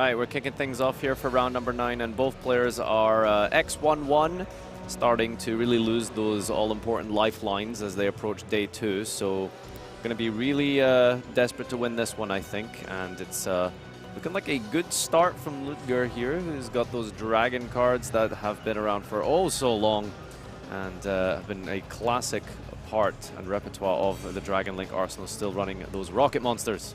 right, we're kicking things off here for round number 9, and both players are X11, starting to really lose those all-important lifelines as they approach day 2. So going to be really desperate to win this one, I think, and it's looking like a good start from Ludger here, who's got those dragon cards that have been around for oh so long, and have been a classic part and repertoire of the Dragon Link arsenal, still running those rocket monsters.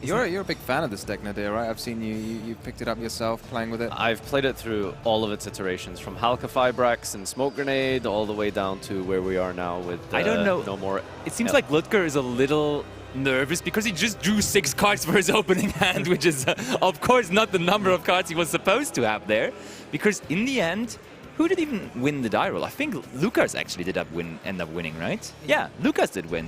You're a big fan of this deck, Nadir, right? I've seen you picked it up yourself, playing with it. I've played it through all of its iterations, from Halka Fibrax and Smoke Grenade, all the way down to where we are now with I don't know. No more. It seems like Ludger is a little nervous because he just drew 6 cards for his opening hand, which is, of course, not the number of cards he was supposed to have there. Because in the end, who did even win the die roll? I think Lukas actually did end up winning, right? Yeah, Lukas did win.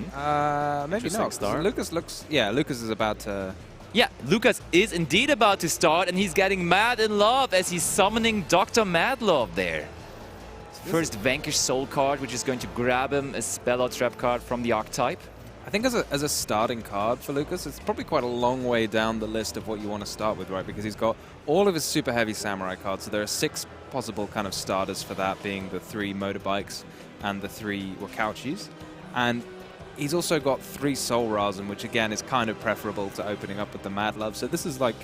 Maybe not. Lukas looks... Yeah, Lukas is about to... Yeah, Lukas is indeed about to start, and he's getting mad in love as he's summoning Dr. Madlove there. First Vanquish Soul card, which is going to grab him a spell or trap card from the archetype. I think as a starting card for Lukas, it's probably quite a long way down the list of what you want to start with, right? Because he's got all of his super heavy samurai cards, so there are 6 possible kind of starters for that, being the 3 motorbikes and the 3 wakauchis. And he's also got 3 Soul Rasen, which again is kind of preferable to opening up with the Mad Love. So this is like,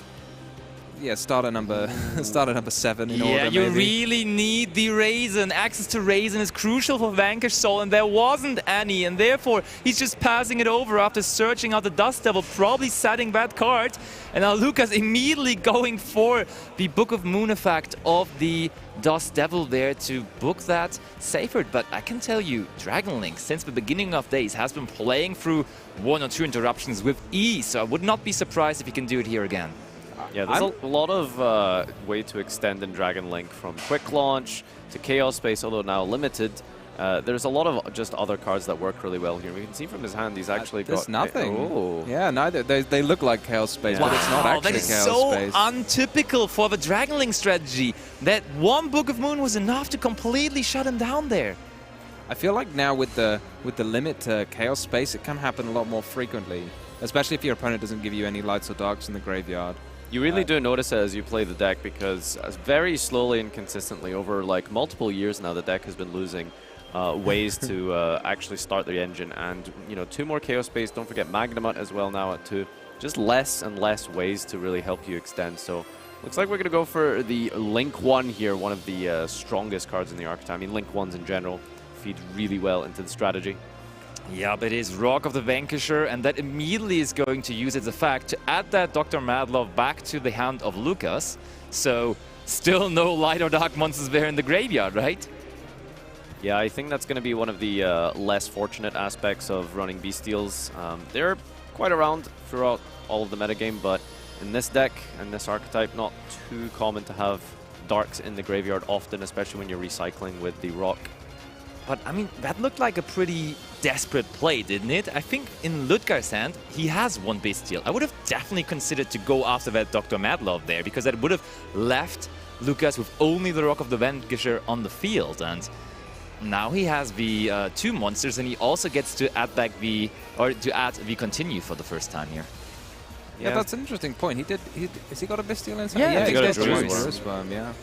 yeah, starter number 7 in order. Yeah, you really need the Rasen. Access to Rasen is crucial for Vanquish Soul, and there wasn't any, and therefore he's just passing it over after searching out the Dust Devil, probably setting that card. And now Lukas immediately going for the Book of Moon effect of the Dust Devil there to book that safer. But I can tell you, Dragon Link, since the beginning of days, has been playing through 1 or 2 interruptions with ease, so I would not be surprised if he can do it here again. Yeah, there's a lot of way to extend in Dragon Link, from Quick Launch to Chaos Space, although now limited. There's a lot of just other cards that work really well here. We can see from his hand he's actually got nothing. Oh. Yeah, neither they look like Chaos Space, but it's not actually Chaos Space. That is so untypical for the Dragon Link strategy. That 1 Book of Moon was enough to completely shut him down there. I feel like now with the limit to Chaos Space, it can happen a lot more frequently, especially if your opponent doesn't give you any lights or darks in the graveyard. You really do notice it as you play the deck, because very slowly and consistently over like multiple years now, the deck has been losing ways to actually start the engine. And 2 more Chaos Space, don't forget Magnamut as well now at 2. Just less and less ways to really help you extend. So looks like we're going to go for the Link 1 here, one of the strongest cards in the archetype. I mean, Link 1s in general feed really well into the strategy. Yeah, but it is Rock of the Vanquisher, and that immediately is going to use its effect to add that Dr. Madlove back to the hand of Lukas. So, still no light or dark monsters there in the graveyard, right? Yeah, I think that's going to be one of the less fortunate aspects of running Bestials. They're quite around throughout all of the metagame, but in this deck and this archetype, not too common to have darks in the graveyard often, especially when you're recycling with the Rock. But, I mean, that looked like a pretty desperate play, didn't it? I think in Ludger's hand, he has 1 Bestial. I would have definitely considered to go after that Dr. Madlove there, because that would have left Lukas with only the Rock of the Vanquisher on the field. And now he has the 2 monsters, and he also gets to add back the Continue for the first time here. Yeah, that's an interesting point. Has he got a Bestial inside? Yeah, he got a Jerusalem, yeah.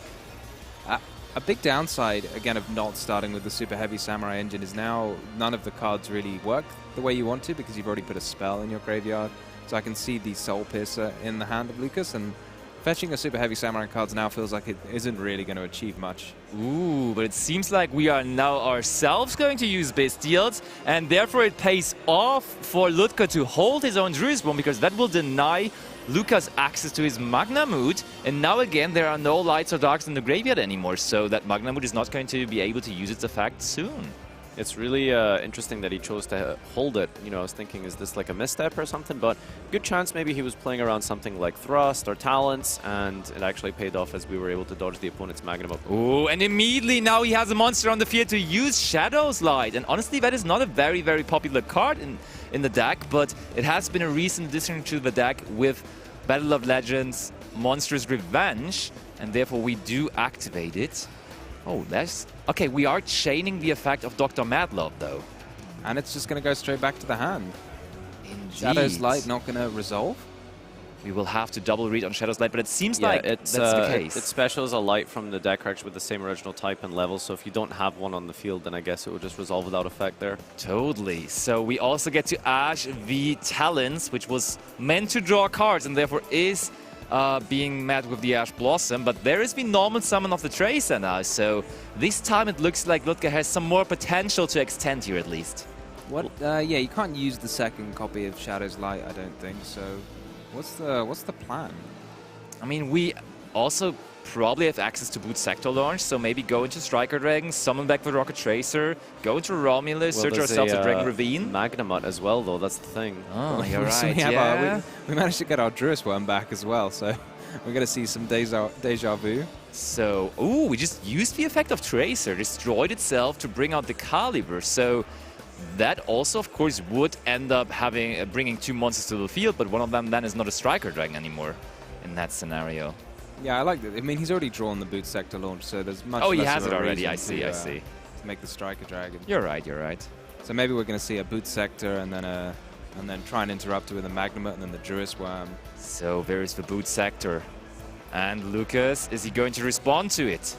A big downside, again, of not starting with the super heavy Samurai engine is now none of the cards really work the way you want to, because you've already put a spell in your graveyard. So I can see the Soul Piercer in the hand of Lukas, and fetching a super heavy Samurai cards now feels like it isn't really going to achieve much. Ooh, but it seems like we are now ourselves going to use Bestials, and therefore it pays off for Ludger to hold his own Jerusalem, because that will deny Lukas access to his Magnamut, and now again there are no lights or darks in the graveyard anymore, so that Magnamut is not going to be able to use its effect soon. It's really interesting that he chose to hold it. I was thinking, is this like a misstep or something? But good chance maybe he was playing around something like Thrust or Talents, and it actually paid off as we were able to dodge the opponent's Magnamut. Oh, and immediately now he has a monster on the field to use Shadow's Light, and honestly that is not a very, very popular card in the deck, but it has been a recent addition to the deck with Battle of Legends, Monstrous Revenge, and therefore we do activate it. Oh, that's... Okay, we are chaining the effect of Dr. Madlove, though. And it's just going to go straight back to the hand. Indeed. Shadow's Light not going to resolve? we will have to double read on Shadow's Light, but it seems like that's the case. It specials a light from the deck actually with the same original type and level, so if you don't have one on the field, then I guess it will just resolve without effect there. Totally. So we also get to Ash v Talons, which was meant to draw cards and therefore is being met with the Ash Blossom, but there is the normal summon of the Tracer now, so this time it looks like Ludger has some more potential to extend here at least. What? Yeah, you can't use the second copy of Shadow's Light, I don't think, so what's the plan? I mean, we also probably have access to Boot Sector launch, so maybe go into Striker Dragon, summon back the Rocket Tracer, go into Romulus, search ourselves a Dragon Ravine. Magnamut as well, though, that's the thing. Oh, you're right, we managed to get our Druis Worm back as well, so we're going to see some deja vu. So, ooh, we just used the effect of Tracer, destroyed itself to bring out the Caliber, so that also, of course, would end up having bringing 2 monsters to the field, but one of them then is not a Striker Dragon anymore in that scenario. Yeah, I like it. I mean, he's already drawn the Boot Sector launch, so there's much less of a he has it already, I see. To make the Striker Dragon. You're right, you're right. So maybe we're going to see a Boot Sector and then try and interrupt it with a Magnamut and then the Druis Worm. So there is the Boot Sector. And Lukas, is he going to respond to it?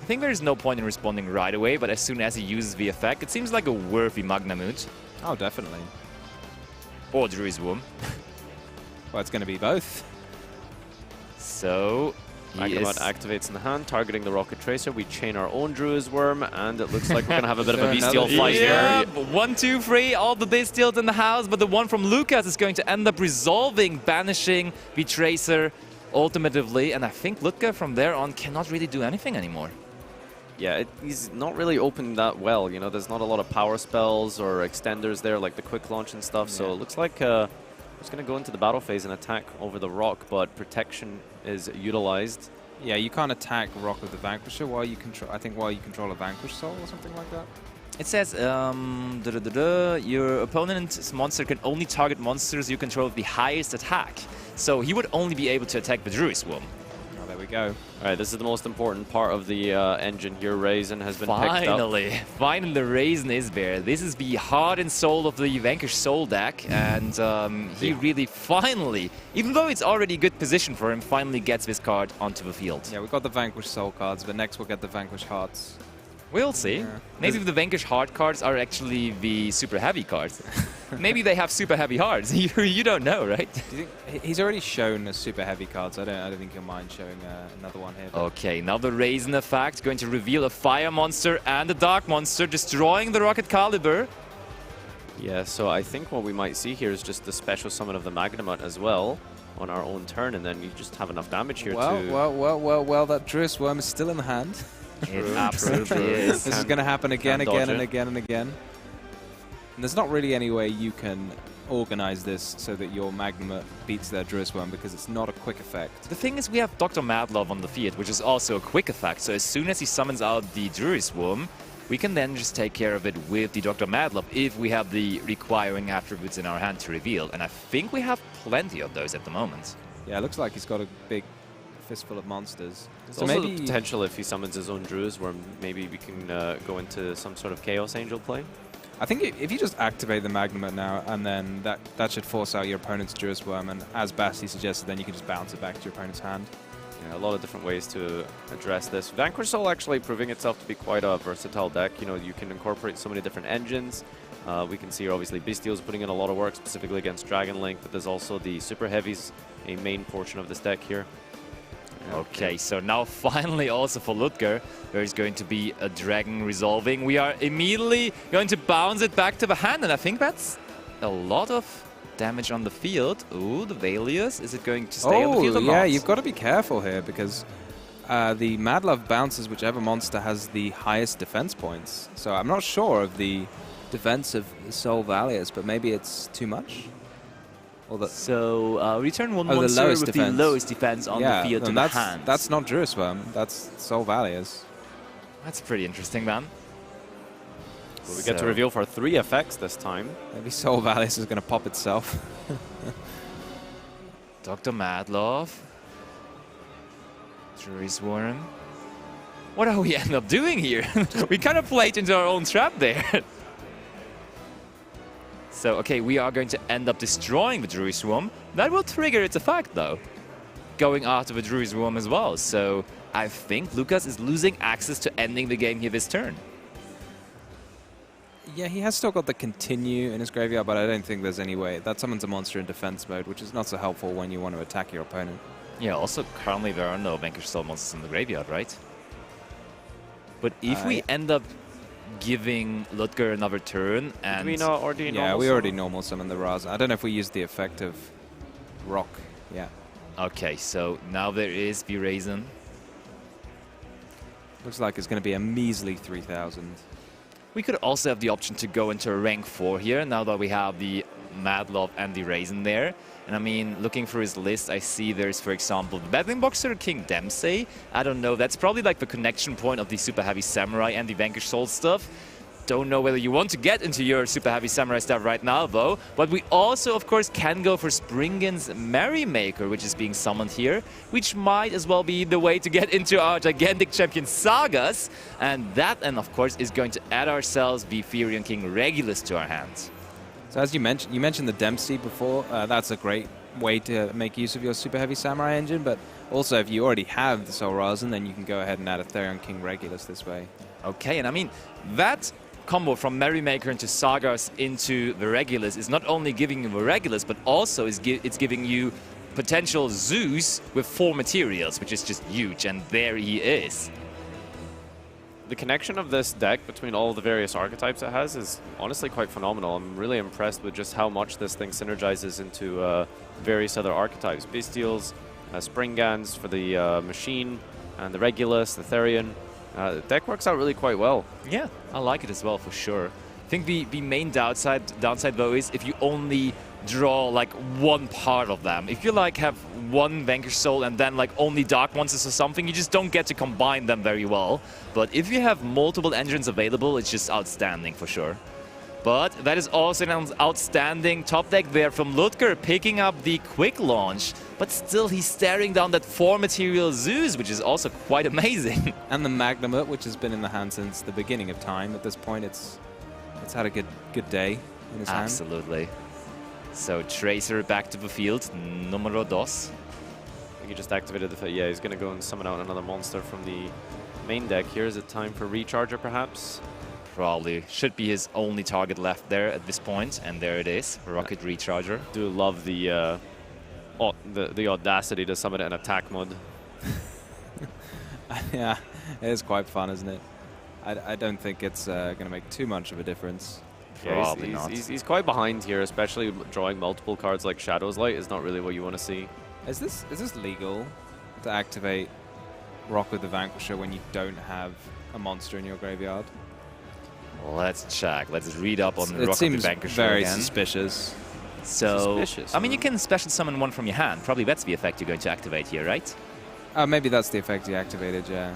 I think there is no point in responding right away, but as soon as he uses the effect, it seems like a worthy Magnamut. Oh, definitely. Or Druis Worm. Well, it's going to be both. So, Magnamut activates in the hand, targeting the Rocket Tracer. We chain our own Druis Worm, and it looks like we're going to have a bit of a bestial fight here. 1, 2, 3, all the bestials in the house, but the one from Lukas is going to end up resolving, banishing the Tracer ultimately, and I think Ludger from there on cannot really do anything anymore. Yeah, he's not really opened that well, you know, there's not a lot of power spells or extenders there, like the quick launch and stuff, so it looks like he's going to go into the battle phase and attack over the rock, but protection is utilized. Yeah, you can't attack rock with the Vanquisher while you control a Vanquish Soul or something like that. It says, your opponent's monster can only target monsters you control with the highest attack. So he would only be able to attack the Druis Worm. Oh, there we go. All right, this is the most important part of the engine here. Raisin has been picked up. Finally, Raisin is there. This is the heart and soul of the Vanquish Soul deck, and he really finally, even though it's already a good position for him, finally gets this card onto the field. Yeah, we've got the Vanquish Soul cards, but next we'll get the Vanquish Hearts. We'll see. Yeah. Maybe the Vanquish Heart cards are actually the super heavy cards. Maybe they have super heavy hearts. You don't know, right? Do you think he's already shown a super heavy card, so I don't think he'll mind showing another one here. Okay, now the Raisin effect going to reveal a fire monster and a dark monster, destroying the Rocket Caliber. Yeah, so I think what we might see here is just the special summon of the Magnamut as well on our own turn, and then you just have enough damage here to... Well, that Druis Worm is still in the hand. It absolutely is. This is going to happen again and again. And there's not really any way you can organize this so that your Magnamut beats their Druis Worm, because it's not a quick effect. The thing is, we have Dr. Madlove on the field, which is also a quick effect. So as soon as he summons out the Druis Worm, we can then just take care of it with the Dr. Madlove if we have the requiring attributes in our hand to reveal. And I think we have plenty of those at the moment. Yeah, it looks like he's got a big fistful of monsters. There's also maybe the potential, if he summons his own Druis Worm, maybe we can go into some sort of Chaos Angel play. I think if you just activate the Magnamut now, and then that should force out your opponent's Druis Worm, and as Basti suggested, then you can just bounce it back to your opponent's hand. Yeah, a lot of different ways to address this. Vanquish Soul actually proving itself to be quite a versatile deck. You know, you can incorporate so many different engines. We can see obviously Bestial's putting in a lot of work, specifically against Dragon Link, but there's also the Super Heavies, a main portion of this deck here. Okay, so now finally also for Ludger, there is going to be a Dragon resolving. We are immediately going to bounce it back to the hand, and I think that's a lot of damage on the field. Ooh, the Valius, is it going to stay on the field or not? Yeah, you've got to be careful here, because the Madlove bounces whichever monster has the highest defense points. So I'm not sure of the defense of Soul Valius, but maybe it's too much. So return one monster with the lowest defense on the field to the hand. That's not Druis Worm, that's Soul Valius. That's pretty interesting, man. Well, we get to reveal for 3 effects this time. Maybe Soul Valius is going to pop itself. Dr. Madlove. Druis Worm. What are we end up doing here? We kind of played into our own trap there. So, okay, we are going to end up destroying the Druid Swarm. That will trigger its effect, though, going after the Druid Swarm as well. So I think Lukas is losing access to ending the game here this turn. Yeah, he has still got the continue in his graveyard, but I don't think there's any way. That summons a monster in defense mode, which is not so helpful when you want to attack your opponent. Yeah, also currently there are no Vanquish Soul monsters in the graveyard, right? But if we end up giving Ludger another turn and... Do we not already normal Yeah, we summon? already normal summon the Raz. I don't know if we used the effect of Rock. Yeah. Okay, so now there is the Raisin. Looks like it's going to be a measly 3,000. We could also have the option to go into a rank 4 here, now that we have the Mad Love and the Raisin there. And I mean, looking through his list, I see there's, for example, the Battling Boxer, King Dempsey. I don't know, that's probably like the connection point of the Super Heavy Samurai and the Vanquish Soul stuff. Don't know whether you want to get into your Super Heavy Samurai stuff right now, though. But we also, of course, can go for Springen's Merrymaker, which is being summoned here, which might as well be the way to get into our gigantic champion Sagas. And that, and of course, is going to add ourselves the Ethereum King Regulus to our hands. So as you mentioned the Dempsey before. That's a great way to make use of your Super Heavy Samurai engine. But also, if you already have the Soul Rasen, then you can go ahead and add a Ethereum King Regulus this way. Okay, and I mean, that combo from Merrymaker into Sagas into the Regulus is not only giving you the Regulus, but also it's giving you potential Zeus with 4 materials, which is just huge, and there he is. The connection of this deck between all the various archetypes it has is honestly quite phenomenal. I'm really impressed with just how much this thing synergizes into various other archetypes. Bestials, Springans for the machine, and the Regulus, the Therian. The deck works out really quite well. Yeah, I like it as well, for sure. I think the main downside though is if you only draw like one part of them. If you like have one Vanquish Soul and then like only Dark Monsters or something, you just don't get to combine them very well. But if you have multiple engines available, it's just outstanding for sure. But that is also an outstanding top deck there from Ludger, picking up the quick launch. But still, he's staring down that 4 material Zeus, which is also quite amazing. And the Magnamut, which has been in the hand since the beginning of time. At this point, it's had a good day in his hand. Absolutely. So Tracer back to the field, numero dos. I think he just activated the... Yeah, he's going to go and summon out another monster from the main deck. Here is it time for Recharger, perhaps? Probably. Should be his only target left there at this point, and there it is, Rocket Recharger. Do love the audacity to summon it in attack mode. Yeah, it is quite fun, isn't it? I don't think it's going to make too much of a difference. Probably yeah, not. He's quite behind here, especially drawing multiple cards like Shadow's Light is not really what you want to see. Is this legal to activate Rock with the Vanquisher when you don't have a monster in your graveyard? Let's check. Let's read up on Rock of the Vanquisher It seems very again. suspicious. So, Suspicious, I mean, huh? you can special summon one from your hand. Probably that's the effect you're going to activate here, right? Maybe that's the effect you activated, yeah.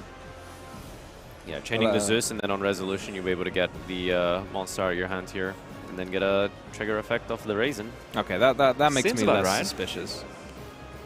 Yeah, chaining the Zeus, and then on resolution you'll be able to get the monster out of your hand here, and then get a trigger effect off the Raisin. Okay, that makes Seems me about less right. suspicious.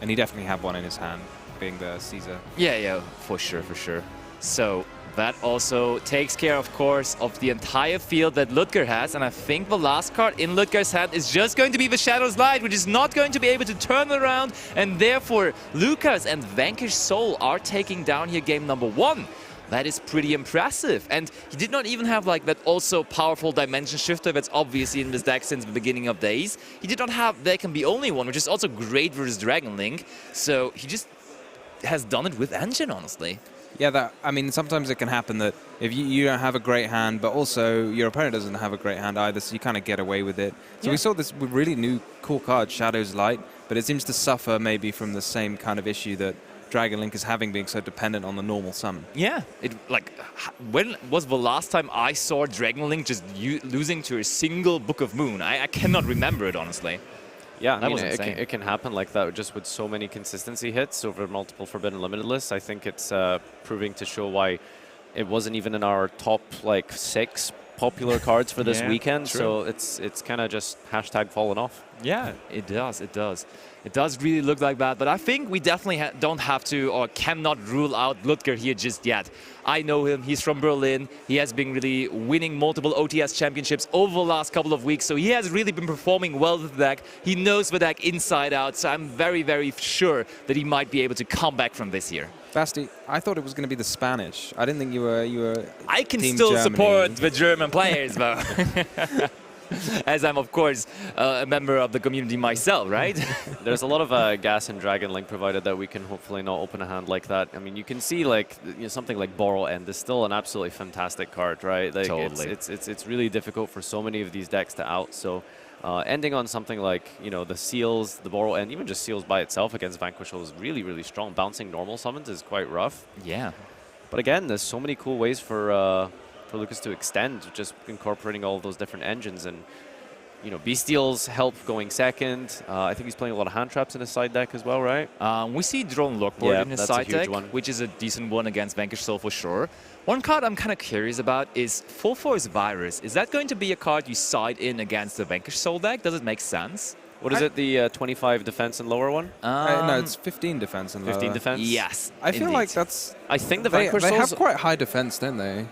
And he definitely had one in his hand, being the Caesar. Yeah, for sure, for sure. So that also takes care, of course, of the entire field that Ludger has, and I think the last card in Ludger's hand is just going to be the Shadow's Light, which is not going to be able to turn around, and therefore Lukas and Vanquish Soul are taking down here game number 1. That is pretty impressive, and he did not even have like that also powerful Dimension Shifter that's obviously in this deck since the beginning of days. He did not have There Can Be Only One, which is also great versus Dragon Link, so he just has done it with Engine, honestly. Yeah, I mean, sometimes it can happen that if you don't have a great hand, but also your opponent doesn't have a great hand either, so you kind of get away with it. So we saw this really new cool card, Shadow's Light, but it seems to suffer maybe from the same kind of issue that Dragon Link is having, being so dependent on the normal summon. Yeah, when was the last time I saw Dragon Link just losing to a single Book of Moon? I cannot remember it, honestly. Yeah, That I mean, was insane. it can happen like that just with so many consistency hits over multiple Forbidden Limited lists. I think it's proving to show why it wasn't even in our top like 6 popular cards for this Yeah, weekend, true. so it's kind of just hashtag fallen off. Yeah, it does. It does. It does really look like that, but I think we definitely don't have to or cannot rule out Ludger here just yet. I know him. He's from Berlin. He has been really winning multiple OTS championships over the last couple of weeks, so he has really been performing well with the deck. He knows the deck inside out, so I'm very, very sure that he might be able to come back from this here. Basti, I thought it was going to be the Spanish. I didn't think you were. I can Team still Germany. support the German players, though. As I'm, of course, a member of the community myself, right? There's a lot of gas and Dragon Link provided that we can hopefully not open a hand like that. I mean, you can see like something like Borrow End is still an absolutely fantastic card, right? Like, Totally. It's really difficult for so many of these decks to out. So ending on something like the Seals, the Borrow End, even just Seals by itself against Vanquish is really, really strong. Bouncing normal summons is quite rough. Yeah. But again, there's so many cool ways for Lukas to extend, just incorporating all of those different engines. And Bestials help going second. I think he's playing a lot of hand traps in his side deck as well, right? We see Drone Lockboard in his that's a side huge deck, one. which is a decent one against Vanquish Soul for sure. One card I'm kind of curious about is Full Force Virus. Is that going to be a card you side in against the Vanquish Soul deck? Does it make sense? What is it, the 25 defense and lower one? No, it's 15 defense and 15 lower. defense? Yes. I feel indeed. like that's. I think the They Vanquish have Souls... quite high defense, don't they?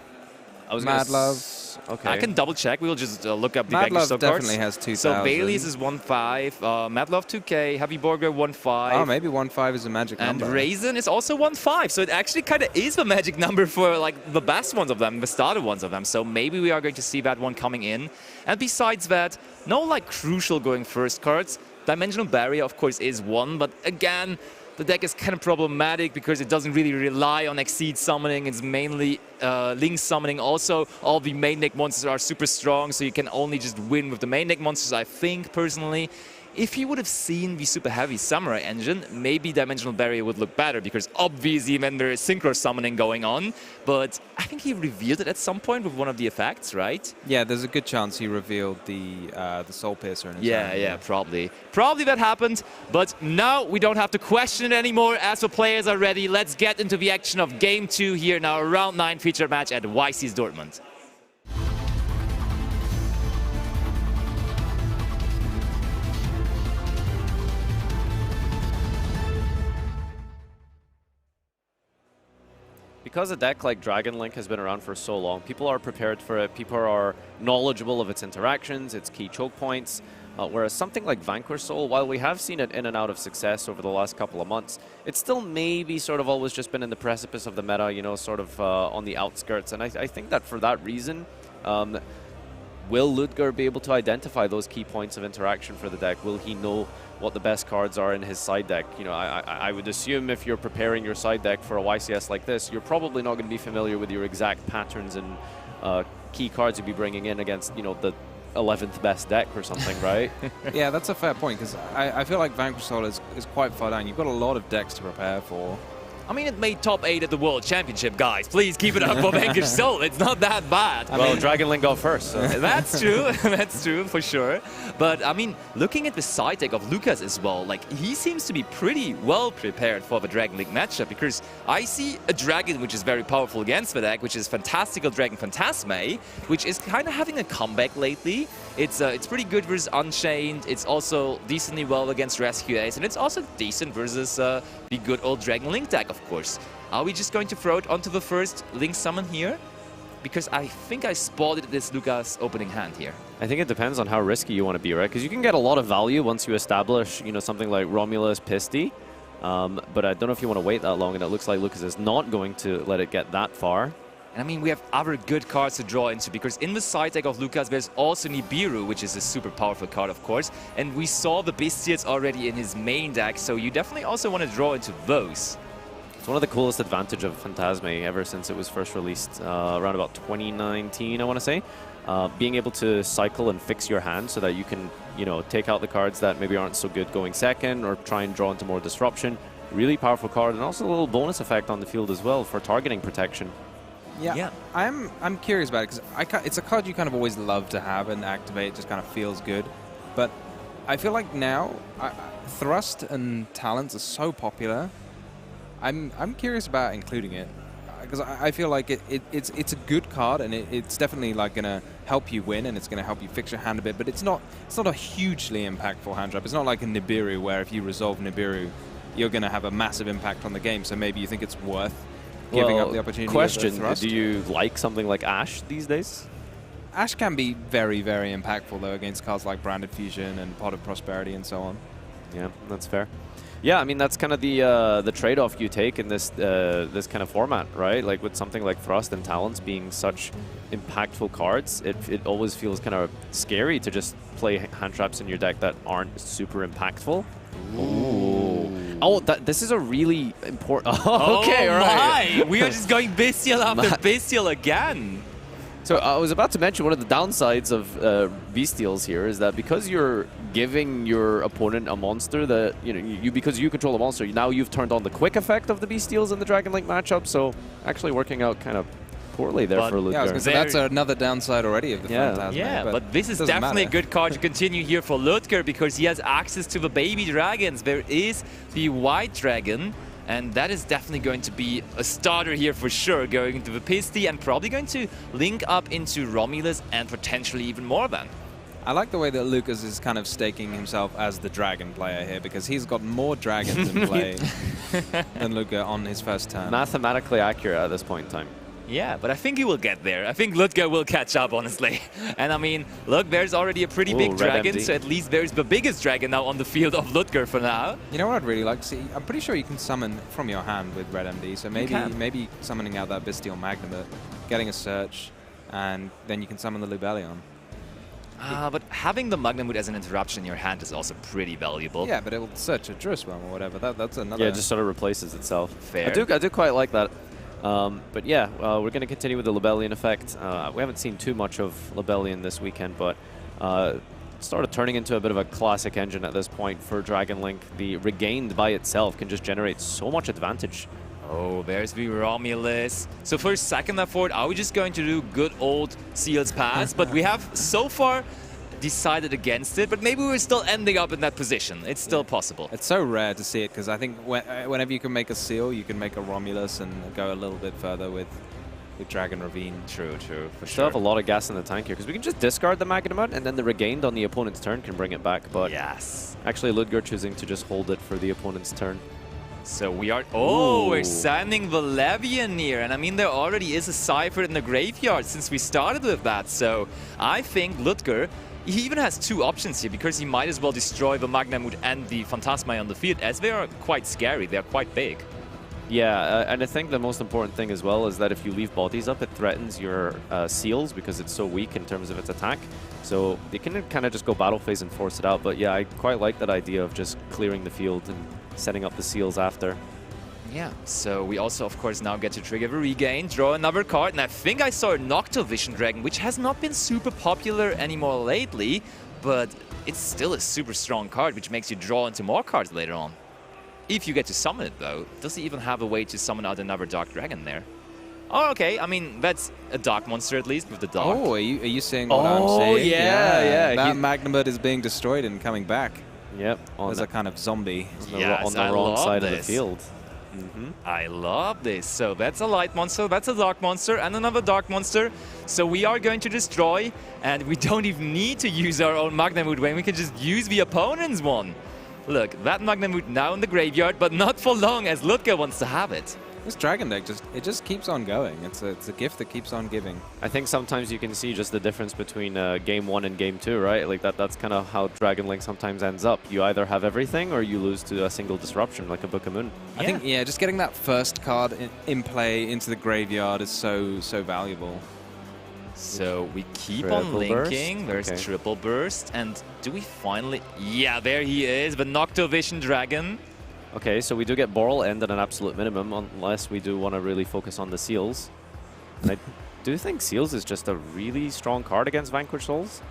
I was Mad gonna Love. Okay. I can double check. We'll just look up the Mad Vanquish Love Soul definitely cards. has 2,000. So Bailey's is 1.5, Mad Love 2K, Heavy Borger 1.5. Oh, maybe 1.5 is a magic And number. Raisin is also 1.5, so it actually kind of is the magic number for like the best ones of them, the starter ones of them. So maybe we are going to see that one coming in. And besides that, no like crucial going first cards. Dimensional Barrier, of course, is one, but again, the deck is kind of problematic because it doesn't really rely on Exceed summoning. It's mainly Link summoning. Also, all the main deck monsters are super strong, so you can only just win with the main deck monsters, I think, personally. If you would have seen the super heavy Samurai engine, maybe Dimensional Barrier would look better, because obviously then there is Synchro summoning going on. But I think he revealed it at some point with one of the effects, right? Yeah, there's a good chance he revealed the Soul Piercer in his Yeah, hand. yeah, probably. Probably that happened, but now we don't have to question it anymore. As the players are ready, let's get into the action of Game 2 here in our Round 9 featured match at YCS Dortmund. Because a deck like Dragon Link has been around for so long, people are prepared for it, people are knowledgeable of its interactions, its key choke points, whereas something like Vanquish Soul, while we have seen it in and out of success over the last couple of months, it's still maybe sort of always just been in the precipice of the meta, sort of on the outskirts. And I think that for that reason, will Ludger be able to identify those key points of interaction for the deck? Will he know what the best cards are in his side deck? I would assume if you're preparing your side deck for a YCS like this, you're probably not going to be familiar with your exact patterns and key cards you'd be bringing in against, the 11th best deck or something, right? Yeah, that's a fair point, because I feel like Vanquish Soul is quite far down. You've got a lot of decks to prepare for. I mean, it made top 8 at the World Championship, guys. Please keep it up for Vanquish Soul. It's not that bad. Well, Dragon Link got first. So. That's true. That's true, for sure. But, I mean, looking at the side deck of Lukas as well, like, he seems to be pretty well prepared for the Dragon Link matchup, because I see a Dragon which is very powerful against the deck, which is Fantastical Dragon Phantasme, which is kind of having a comeback lately. It's pretty good versus Unchained. It's also decently well against Rescue Ace, and it's also decent versus the good old Dragon Link deck, of course. Are we just going to throw it onto the first Link summon here? Because I think I spotted this Lukas opening hand here. I think it depends on how risky you want to be, right? Because you can get a lot of value once you establish, something like Romulus Pisty. But I don't know if you want to wait that long, and it looks like Lukas is not going to let it get that far. And I mean, we have other good cards to draw into, because in the side deck of Lukas, there's also Nibiru, which is a super powerful card, of course. And we saw the Bestials already in his main deck, so you definitely also want to draw into those. It's one of the coolest advantage of Phantasme ever since it was first released around about 2019, I want to say. Being able to cycle and fix your hand so that you can, take out the cards that maybe aren't so good going second, or try and draw into more disruption. Really powerful card, and also a little bonus effect on the field as well for targeting protection. Yeah. I'm curious about it, because it's a card you kind of always love to have and activate. It just kind of feels good. But I feel like now, Thrust and Talents are so popular. I'm curious about including it, because I feel like it's a good card, and it's definitely like gonna help you win and it's going to help you fix your hand a bit, but it's not a hugely impactful hand trap. It's not like a Nibiru where if you resolve Nibiru, you're going to have a massive impact on the game. So maybe you think it's worth giving up the opportunity. Question: thrust. do you like something like Ash these days? Ash can be very, very impactful though against cards like Branded Fusion and Pot of Prosperity and so on. Yeah, that's fair. Yeah, I mean that's kind of the trade-off you take in this this kind of format, right? Like with something like Thrust and Talents being such impactful cards, it always feels kind of scary to just play hand traps in your deck that aren't super impactful. Ooh. Oh, this is a really important. Okay, oh all right. My. We are just going bestial after bestial again. So I was about to mention one of the downsides of Bestials here is that because you're giving your opponent a monster that, because you control a monster, now you've turned on the quick effect of the Bestials in the Dragon Link matchup, so actually working out kind of poorly there for Ludger. Yeah, I was gonna say, that's another downside already of the Phantasm. Yeah, but this is definitely a good card to continue here for Ludger because he has access to the baby dragons. There is the white dragon, and that is definitely going to be a starter here for sure, going into the Pisti and probably going to link up into Romulus and potentially even more than. I like the way that Lukas is kind of staking himself as the dragon player here because he's got more dragons in play than Ludger on his first turn. Mathematically accurate at this point in time. Yeah, but I think he will get there. I think Ludger will catch up, honestly. And I mean, look, there's already a pretty big dragon, MD. so at least there's the biggest dragon now on the field of Ludger for now. You know what I'd really like to see? I'm pretty sure you can summon from your hand with Red MD, so maybe summoning out that Bestial Magnamut, getting a search, and then you can summon the Lubellion. But having the Magnamut as an interruption in your hand is also pretty valuable. Yeah, but it will search a Druiswhelm or whatever. That's another... Yeah, it just sort of replaces itself. Fair. I do quite like that. But yeah, we're going to continue with the Lubellion effect. We haven't seen too much of Lubellion this weekend, but started turning into a bit of a classic engine at this point for Dragon Link. The Regained by itself can just generate so much advantage. Oh, there's the Romulus. So for second effort, are we just going to do good old Seal's Pass? But we have so far decided against it, but maybe we're still ending up in that position. It's still possible. It's so rare to see it because I think whenever you can make a Seal, you can make a Romulus and go a little bit further with Dragon Ravine. True, for We sure. still have a lot of gas in the tank here because we can just discard the Magnamut and then the Regained on the opponent's turn can bring it back. But yes, actually Ludger choosing to just hold it for the opponent's turn. So we are... Oh, we're sending the Levian here. And I mean, there already is a Cypher in the graveyard since we started with that. So I think Ludger, he even has two options here because he might as well destroy the Magnamut and the Phantasma on the field as they are quite scary. They're quite big. Yeah, and I think the most important thing as well is that if you leave bodies up, it threatens your seals because it's so weak in terms of its attack. So you can kind of just go battle phase and force it out. But yeah, I quite like that idea of just clearing the field and setting up the seals after. Yeah, so we also, of course, now get to trigger the Regain, draw another card, and I think I saw a Noctovision Dragon, which has not been super popular anymore lately, but it's still a super strong card, which makes you draw into more cards later on. If you get to summon it, though, does he even have a way to summon out another Dark Dragon there? Oh, okay, I mean, that's a Dark Monster at least, with the Dark. Oh, are you seeing what I'm seeing? Oh, yeah. That Magnamut is being destroyed and coming back. Yep. As a kind of zombie. On the wrong side of the field. I love this. So that's a light monster, that's a dark monster, and another dark monster. So we are going to destroy, and we don't even need to use our own Magnamut when we can just use the opponent's one. Look, that Magnamut now in the graveyard, but not for long as Ludger wants to have it. This Dragon deck just keeps on going. It's a gift that keeps on giving. I think sometimes you can see just the difference between game 1 and game 2, right? Like that's kind of how Dragon Link sometimes ends up. You either have everything or you lose to a single disruption like a Book of Moon. I think just getting that first card in play into the graveyard is so valuable. So we keep on linking. There's triple burst, and do we finally? Yeah, there he is, the Noctovision Dragon. Okay, so we do get Boral End at an absolute minimum, unless we do want to really focus on the Seals. And I do think Seals is just a really strong card against Vanquished Souls.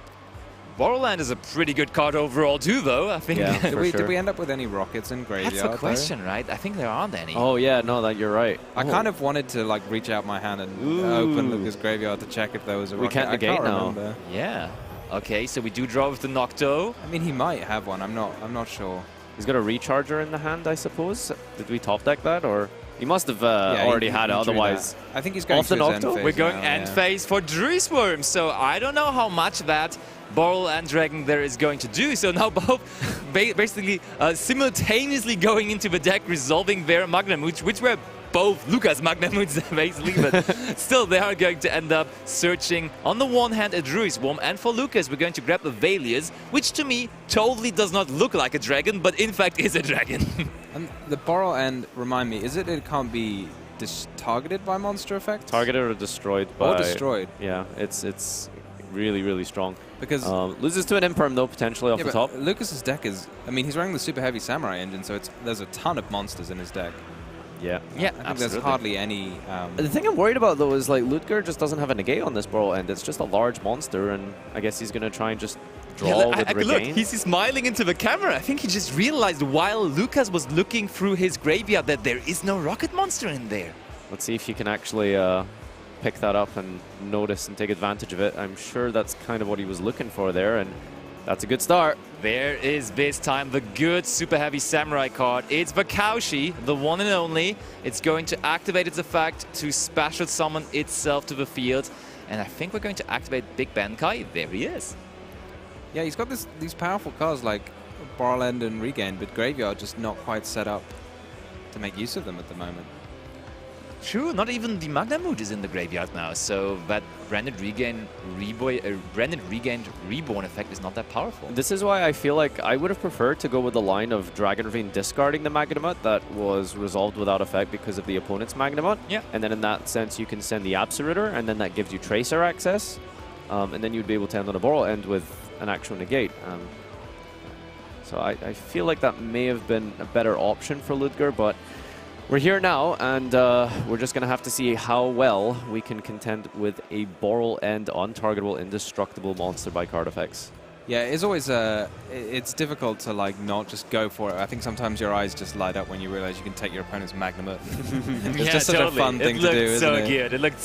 Borderland is a pretty good card overall too, though, I think. Yeah, did we end up with any rockets in graveyard? That's the question, right? I think there aren't any. Oh yeah, no, you're right. I kind of wanted to like reach out my hand and open Lukas' graveyard to check if there was a rocket. We can't negate now. Remember. Yeah. Okay, so we do draw with the Nocto. I mean, he might have one. I'm not sure. He's got a Recharger in the hand, I suppose. Did we top deck that, or? He must have already had it, otherwise. I think he's going off the to his end Nocto? phase We're going now, end phase for Druisworm, so I don't know how much that Boral and Dragon there is going to do. So now both basically simultaneously going into the deck, resolving their Magnamoods, which were both Lukas Magnamoods basically, but still they are going to end up searching on the one hand a Druisworm, and for Lukas we're going to grab the Valius, which to me totally does not look like a dragon, but in fact is a dragon. And the Boral end, remind me, is it can't be targeted by monster effects? Targeted or destroyed by... Or destroyed. Yeah, it's really, really strong. Because... loses to an Imperm though, potentially off the top. Lucas's deck is... I mean, he's running the super heavy Samurai engine, so there's a ton of monsters in his deck. Yeah, I think there's hardly any... The thing I'm worried about, though, is like Ludger just doesn't have a negate on this Boral end. It's just a large monster, and I guess he's going to try and just draw with regain. Look, he's smiling into the camera. I think he just realized while Lukas was looking through his graveyard that there is no rocket monster in there. Let's see if he can actually pick that up and notice and take advantage of it. I'm sure that's kind of what he was looking for there, and that's a good start. There is this time the good super heavy Samurai card. It's Vakaushi, the one and only. It's going to activate its effect to special summon itself to the field. And I think we're going to activate Big Bankai. There he is. Yeah, he's got these powerful cards like Boral End and Regain, but Graveyard just not quite set up to make use of them at the moment. True, not even the Magnamood is in the graveyard now, so that Branded Regained Reborn effect is not that powerful. This is why I feel like I would have preferred to go with the line of Dragon Ravine discarding the Magnamut that was resolved without effect because of the opponent's Magnamut. Yeah. And then in that sense, you can send the Absolutor, and then that gives you Tracer access. And then you'd be able to end on a Boral end with an actual negate. So I feel like that may have been a better option for Ludger, but we're here now, and we're just going to have to see how well we can contend with a Boral End untargetable, indestructible monster by card effects. Yeah, it's always it's difficult to like not just go for it. I think sometimes your eyes just light up when you realize you can take your opponent's Magnamut. It's just such a fun thing to do, isn't it? It looked so good. It looked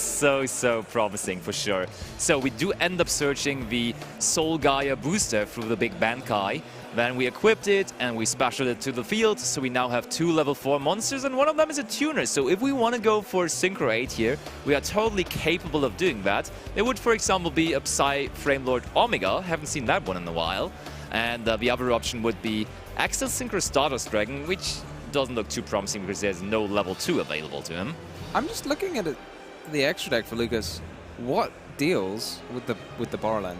so promising for sure. So we do end up searching the Soul Gaia booster through the Big Bankai. Then we equipped it and we specialed it to the field, so we now have 2 level 4 monsters, and one of them is a tuner. So if we want to go for Synchro 8 here, we are totally capable of doing that. There would, for example, be a Psy Framelord Omega, haven't seen that one in a while. And the other option would be Axel Synchro Stardust Dragon, which doesn't look too promising because there's no level 2 available to him. I'm just looking at the extra deck for Lucas. What deals with the Boral End?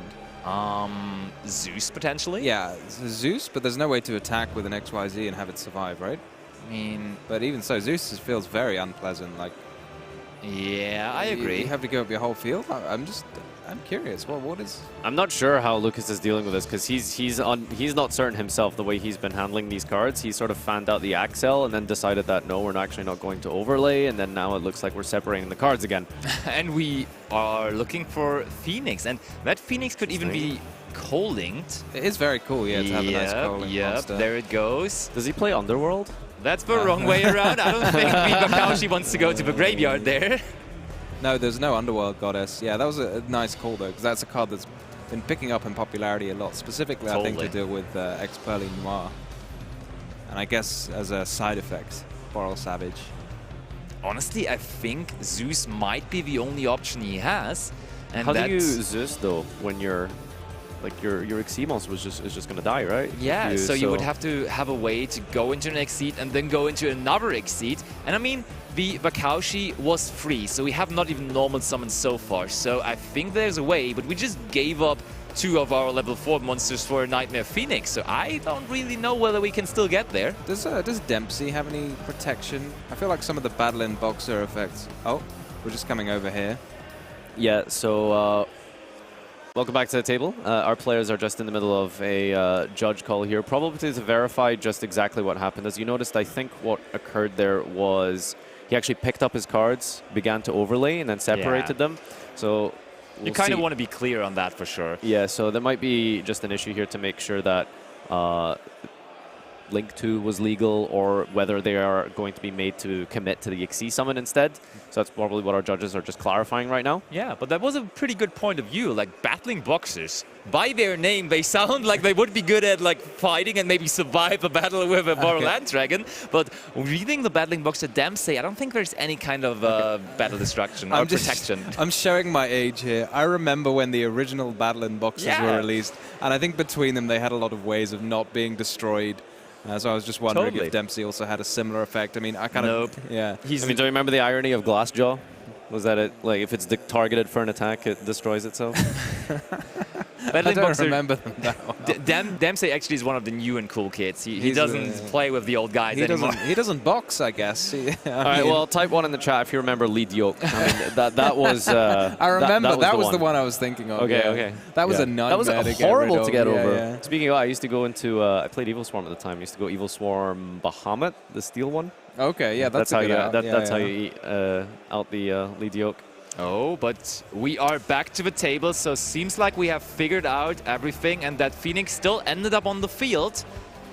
Zeus potentially? Yeah, Zeus, but there's no way to attack with an XYZ and have it survive, right? I mean... But even so, Zeus feels very unpleasant. Like, yeah, I agree. You have to give up your whole field? I'm curious. What is... I'm not sure how Lucas is dealing with this, because he's not certain himself the way he's been handling these cards. He sort of fanned out the Axel and then decided that, no, we're actually not going to overlay, and then now it looks like we're separating the cards again. And we are looking for Phoenix, and that Phoenix could even be co-linked. It is very cool, yeah, to have a nice co-linked monster. There it goes. Does he play Underworld? That's the wrong way around. I don't think Vakaushi wants to go to the graveyard there. No, there's no Underworld Goddess. Yeah, that was a nice call, though, because that's a card that's been picking up in popularity a lot, specifically, I think, to deal with Ex-Pearly Noir. And I guess as a side effect, Boral Savage. Honestly, I think Zeus might be the only option he has. And how do you Zeus, though, when you're... Like your Xemos is just gonna die, right? Yeah, so you would have to have a way to go into an Exceed and then go into another Exceed. And I mean, the Vakaushi was free, so we have not even normal summoned so far. So I think there's a way, but we just gave up 2 of our level 4 monsters for a Nightmare Phoenix, so I don't really know whether we can still get there. Does Dempsey have any protection? I feel like some of the Battle in Boxer effects... Oh, we're just coming over here. Yeah, so... welcome back to the table. Our players are just in the middle of a judge call here, probably to verify just exactly what happened. As you noticed, I think what occurred there was he actually picked up his cards, began to overlay, and then separated them. So you kind of want to be clear on that for sure. Yeah, so there might be just an issue here to make sure that Link 2 was legal or whether they are going to be made to commit to the XC summon instead. So that's probably what our judges are just clarifying right now. Yeah, but that was a pretty good point of view. Like, battling boxers, by their name, they sound like they would be good at like fighting and maybe survive a battle with a Borderland Dragon. But reading the battling boxer Dempsey, I don't think there's any kind of battle destruction or protection. I'm showing my age here. I remember when the original battling boxers were released, and I think between them they had a lot of ways of not being destroyed. So I was just wondering if Dempsey also had a similar effect. I mean, I kind of... Yeah. I mean, do you remember the irony of Glassjaw? Was that it? Like, if it's targeted for an attack, it destroys itself? I don't remember them that well. Dempsey actually is one of the new and cool kids. He doesn't play with the old guys anymore. He doesn't box, I guess. All right, well, type 1 in the chat if you remember Yugioh. I mean, that was... I remember. That was the one I was thinking of. Okay, okay. That was a nightmare. That was horrible to get over. Speaking of, I used to go into... I played Evil Swarm at the time. I used to go Evil Swarm Bahamut, the steel one. Okay, yeah, that's how you that's how you eat out the Yugioh. Oh, but we are back to the table, so seems like we have figured out everything, and that Phoenix still ended up on the field.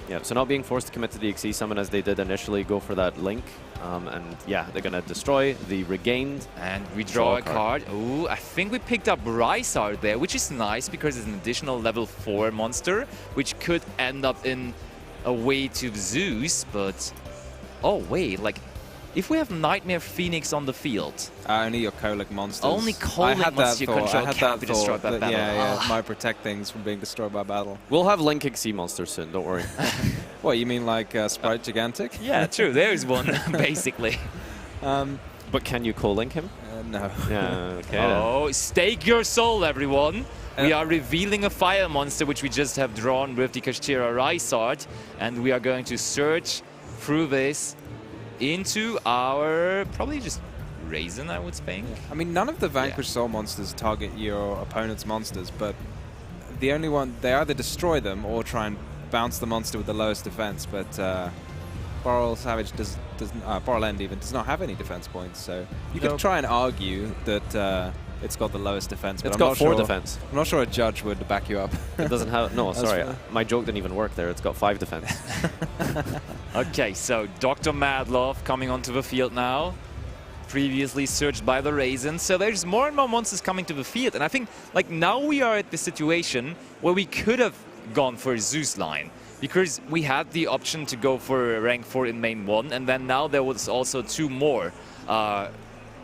Yeah, so not being forced to commit to the XC summon as they did initially, go for that Link. And yeah, they're going to destroy the regained. And we draw a card. Ooh, I think we picked up Rysard there, which is nice because it's an additional level 4 monster, which could end up in a way to Zeus, but... Oh, wait, like... If we have Nightmare Phoenix on the field... only your Colic monsters. Only Colic monsters you control can't be destroyed by battle. Yeah, might protect things from being destroyed by battle. We'll have Link XC monsters soon, don't worry. What, you mean like Sprite Gigantic? Yeah, true, there's one, basically. But can you co-link him? No. Yeah, okay. Oh, stake your soul, everyone. We are revealing a fire monster, which we just have drawn with the Kashtira Rysard, and we are going to search through this into our probably just Raisin, I would think. I mean, none of the Vanquished Soul monsters target your opponent's monsters, but the only one, they either destroy them or try and bounce the monster with the lowest defense, but Boral Savage Boral End even does not have any defense points, so you could try and argue that it's got the lowest defense, but it's I'm got not 4 sure, defense. I'm not sure a judge would back you up. It doesn't have... No, sorry. My joke didn't even work there. It's got 5 defense. Okay, so Dr. Madlov coming onto the field now. Previously searched by the Raisin. So there's more and more monsters coming to the field. And I think like now we are at the situation where we could have gone for a Zeus line. Because we had the option to go for rank 4 in main 1. And then now there was also 2 more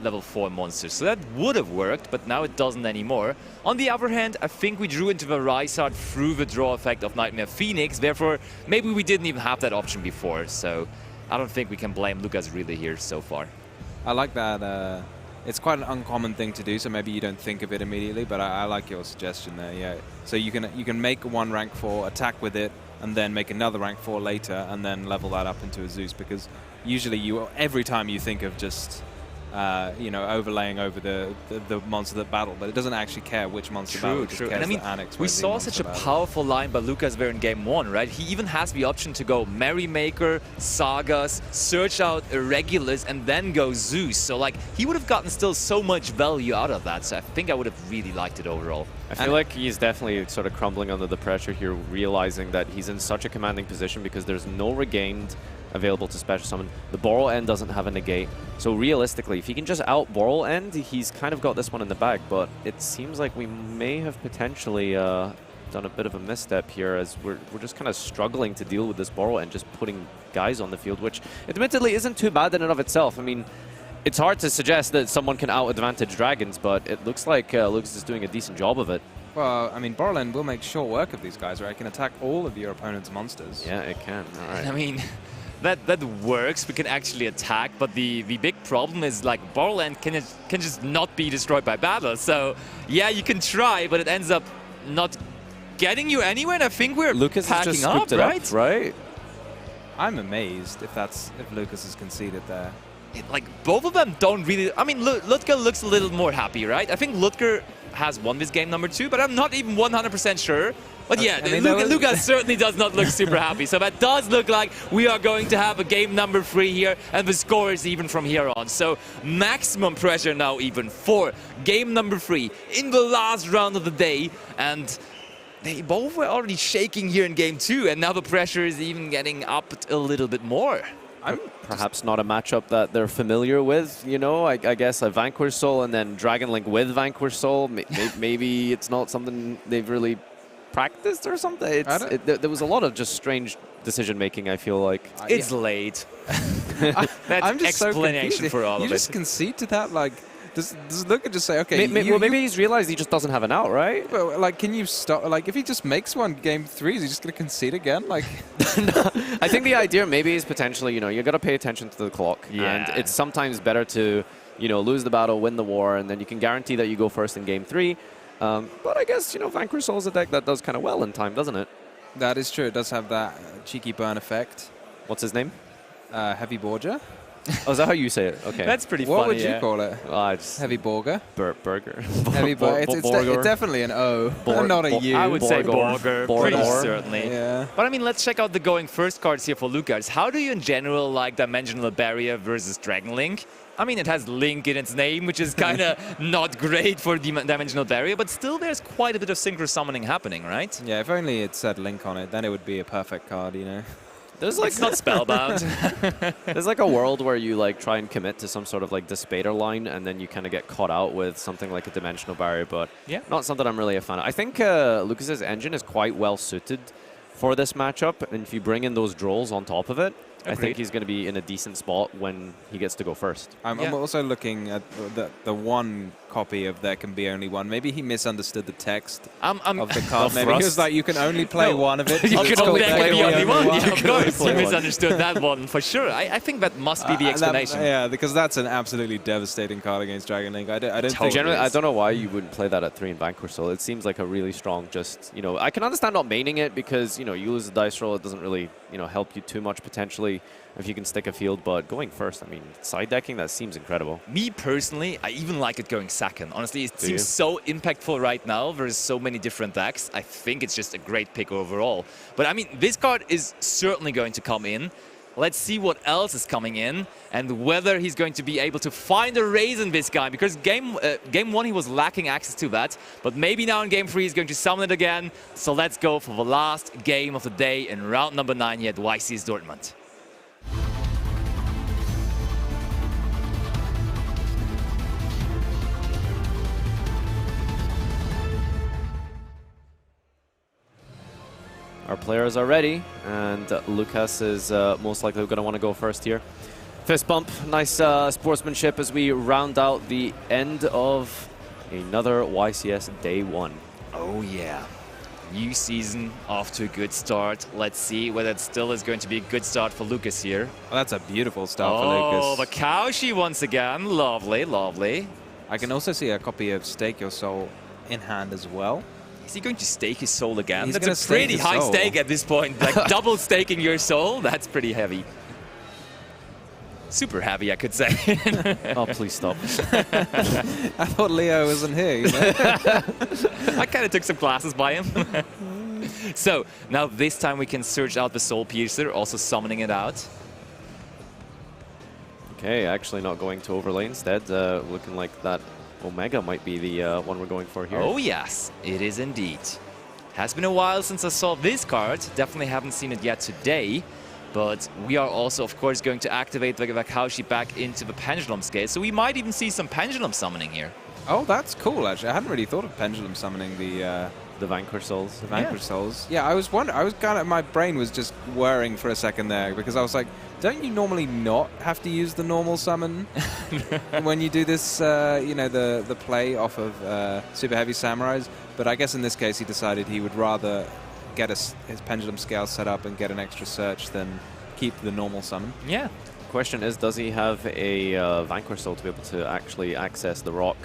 level 4 monsters. So that would have worked, but now it doesn't anymore. On the other hand, I think we drew into the Rysard through the draw effect of Nightmare Phoenix. Therefore, maybe we didn't even have that option before. So I don't think we can blame Lukas really here so far. I like that. It's quite an uncommon thing to do, so maybe you don't think of it immediately, but I like your suggestion there, yeah. So you can make one rank 4, attack with it, and then make another rank 4 later, and then level that up into a Zeus, because usually every time you think of just... you know, overlaying over the monster that battle, but it doesn't actually care which monster battle. True. And I mean, we saw such a powerful line by Lukas there in game 1, right? He even has the option to go Merrymaker, Sagas, search out Irregulars, and then go Zeus. So, like, he would have gotten still so much value out of that. So I think I would have really liked it overall. I feel like he's definitely sort of crumbling under the pressure here, realizing that he's in such a commanding position because there's no regained available to special summon. The Boral End doesn't have a negate. So realistically, if he can just out Boral End, he's kind of got this one in the bag, but it seems like we may have potentially done a bit of a misstep here as we're just kind of struggling to deal with this Boral End, just putting guys on the field, which admittedly isn't too bad in and of itself. I mean, it's hard to suggest that someone can out-advantage dragons, but it looks like Lukas is doing a decent job of it. Well, I mean, Boral End will make short work of these guys, right? It can attack all of your opponent's monsters. Yeah, it can. All right. I mean... That works, we can actually attack, but the big problem is like Boral End can just not be destroyed by battle. So yeah, you can try, but it ends up not getting you anywhere, and I think we're Lukas packing has just up, right? Right? I'm amazed if Lukas has conceded there. Like both of them don't really, I mean, Ludger looks a little more happy, right? I think Ludger has won this game number 2, but I'm not even 100% sure. But yeah, I mean, Lukas certainly does not look super happy. So that does look like we are going to have a game number 3 here, and the score is even from here on. So maximum pressure now even for game number 3 in the last round of the day. And they both were already shaking here in game 2, and now the pressure is even getting upped a little bit more. Perhaps not a matchup that they're familiar with, you know. I guess a Vanquish Soul and then Dragon Link with Vanquish Soul. Maybe it's not something they've really practiced or something. There was a lot of just strange decision making, I feel like. It's late. That's I'm just explanation so for all of it. You just concede to that, like. Does Lukas just say, okay, well, maybe he's realized he just doesn't have an out, right? Well, like, can you stop? Like, if he just makes one game 3, is he just going to concede again? Like, no, I think the idea maybe is potentially, you know, you got to pay attention to the clock. Yeah. And it's sometimes better to, you know, lose the battle, win the war, and then you can guarantee that you go first in game 3. But I guess, you know, Vanquish Soul is a deck that does kind of well in time, doesn't it? that is true. It does have that cheeky burn effect. What's his name? Heavy Borger. Oh, is that how you say it? Okay. That's pretty What funny. would you call it? Heavy Borger. Burger. Heavy Borger. It's definitely an O, not a U. I would say Borger, pretty Borger. certainly. Yeah. But I mean, let's check out the going first cards here for Lukas. How do you in general like Dimensional Barrier versus Dragon Link? I mean, it has Link in its name, which is kind of not great for Dimensional Barrier, but still there's quite a bit of synchro summoning happening, right? Yeah, if only it said Link on it, then it would be a perfect card, you know. There's like It's not spellbound. there's like a world where you like try and commit to some sort of like Despater line, and then you kind of get caught out with something like a Dimensional Barrier, but Yeah. not something I'm really a fan of. I think Lucas's engine is quite well suited for this matchup, and if you bring in those Drolls on top of it, I think Agreed. he's going to be in a decent spot when he gets to go first. I'm also looking at the one copy of There Can Be Only One. Maybe he misunderstood the text of the card. Maybe he was like, you can only play one of it. You so can it's only called play There Can Be Only One. Yeah, of course, play you one. misunderstood that one for sure. I think that must be the explanation. Yeah, because that's an absolutely devastating card against Dragon Link. I don't think Generally, it I is. don't know why you wouldn't play that at 3 in Vanquish Soul. It seems like a really strong, just, you know, I can understand not maining it because, you know, you lose the dice roll, it doesn't really, you know, help you too much potentially if you can stick a field, but going first, I mean, side decking, that seems incredible. Me personally, I even like it going second. Honestly, it Do seems you? so impactful right now versus so many different decks. I think it's just a great pick overall. But I mean, this card is certainly going to come in. Let's see what else is coming in and whether he's going to be able to find a raise in this guy, because game 1 he was lacking access to that, but maybe now in game 3 he's going to summon it again. So let's go for the last game of the day in round number 9 here at YCS Dortmund. Our players are ready, and Lukas is most likely going to want to go first here. Fist bump, nice sportsmanship as we round out the end of another YCS Day 1. Oh yeah, new season off to a good start. Let's see whether it still is going to be a good start for Lukas here. Oh, that's a beautiful start for Oh, Lukas. the Kaushi once again. Lovely, lovely. I can also see a copy of Stake Your Soul in hand as well. Is he going to stake his soul again? He's gonna That's a stake pretty his high soul. stake at this point. Like double staking your soul, that's pretty heavy. Super heavy, I could say. Oh, please stop. I thought Leo wasn't here. You know? I kind of took some classes by him. So, now this time we can search out the Soul Piercer, also summoning it out. Okay, actually not going to overlay instead. Looking like that Omega might be the one we're going for here. Oh yes, it is indeed. Has been a while since I saw this card. Definitely haven't seen it yet today. But we are also, of course, going to activate the Kaushi back into the Pendulum Scale. So we might even see some Pendulum summoning here. Oh, that's cool, actually. I hadn't really thought of Pendulum summoning the Vanquish Souls. Vanquish Souls. Yeah, I was wondering. I was kind of, my brain was just whirring for a second there because I was like, don't you normally not have to use the normal summon when you do this, you know, the play off of Super Heavy Samurais? But I guess in this case he decided he would rather get his Pendulum Scale set up and get an extra search than keep the normal summon. Yeah. Question is, does he have a Vanquish Soul to be able to actually access the rock?